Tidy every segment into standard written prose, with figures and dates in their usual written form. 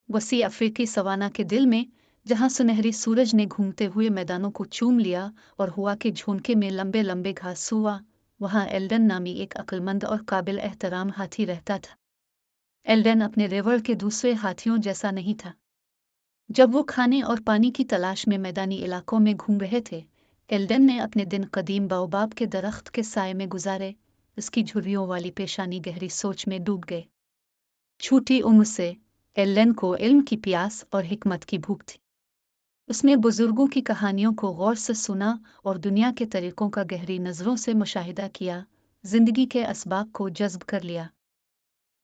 वसी अफ्रीकी सवाना के दिल में, जहां सुनहरी सूरज ने घूमते हुए मैदानों को चूम लिया और हुआ के झोंके में लंबे लंबे घास हुआ, वहां एल्डन नामी एक अक्लमंद और काबिल एहतराम हाथी रहता था। एल्डन अपने रेवड़ के दूसरे हाथियों जैसा नहीं था। जब वो खाने और पानी की तलाश में मैदानी इलाकों में घूम रहे थे, एल्डन ने अपने दिन कदीम बाओबाब के दरख्त के साए में गुजारे। उसकी झुर्रियों वाली पेशानी गहरी सोच में डूब गए। छोटी उम्र से एल्डन को इल्म की प्यास और हिकमत की भूख थी। उसने बुजुर्गों की कहानियों को गौर से सुना और दुनिया के तरीकों का गहरी नज़रों से मुशाहिदा किया, जिंदगी के असबाब को जज्ब कर लिया।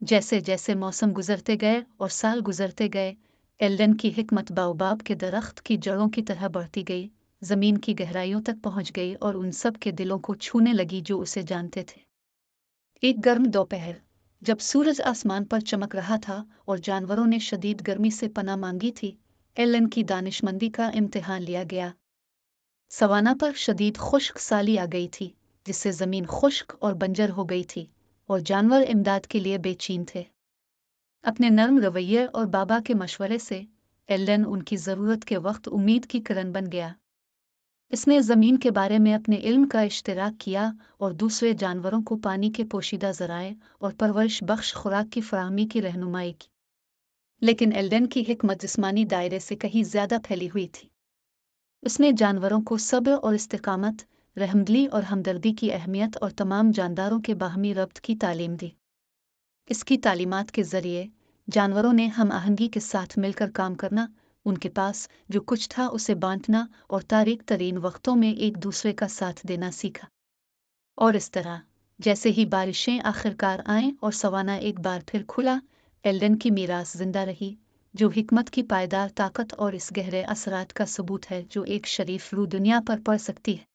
जैसे जैसे मौसम गुजरते गए और साल गुजरते गए, एल्डन की हिकमत बाओबाब के दरख्त की जड़ों की तरह बढ़ती गई, जमीन की गहराइयों तक पहुंच गई और उन सब के दिलों को छूने लगी जो उसे जानते थे। एक गर्म दोपहर, जब सूरज आसमान पर चमक रहा था और जानवरों ने शदीद गर्मी से पनाह मांगी थी, एल्डन की दानिशमंदी का इम्तिहान लिया गया। सवाना पर शदीद खुश्क साली आ गई थी, जिससे जमीन खुश्क और बंजर हो गई थी और जानवर इमदाद के लिए बेचैन थे। अपने नर्म रवैये और बाबा के मशवरे से एल्डन उनकी ज़रूरत के वक्त उम्मीद की किरण बन गया। इसने ज़मीन के बारे में अपने इल्म का इश्तिराक किया और दूसरे जानवरों को पानी के पोशीदा ज़राए और परवरिश बख्श खुराक की फराहमी की रहनुमाई की। लेकिन एल्डन की हिकमत जिस्मानी दायरे से कहीं ज़्यादा फैली हुई थी। उसने जानवरों को सब्र और इस्तिकामत, रहमदिली और हमदर्दी की अहमियत और तमाम जानदारों के बाहमी रब्त की तालीम दी। इसकी तालीमात के ज़रिए जानवरों ने हम आहंगी के साथ मिलकर काम करना, उनके पास जो कुछ था उसे बांटना और तारीक तरीन वक्तों में एक दूसरे का साथ देना सीखा। और इस तरह जैसे ही बारिशें आखिरकार आएं और सवाना एक बार फिर खुला, एल्डन की मीरास जिंदा रही, जो हिकमत की पायदार ताकत और इस गहरे असरात का सबूत है जो एक शरीफ रूह दुनिया पर पड़ सकती है।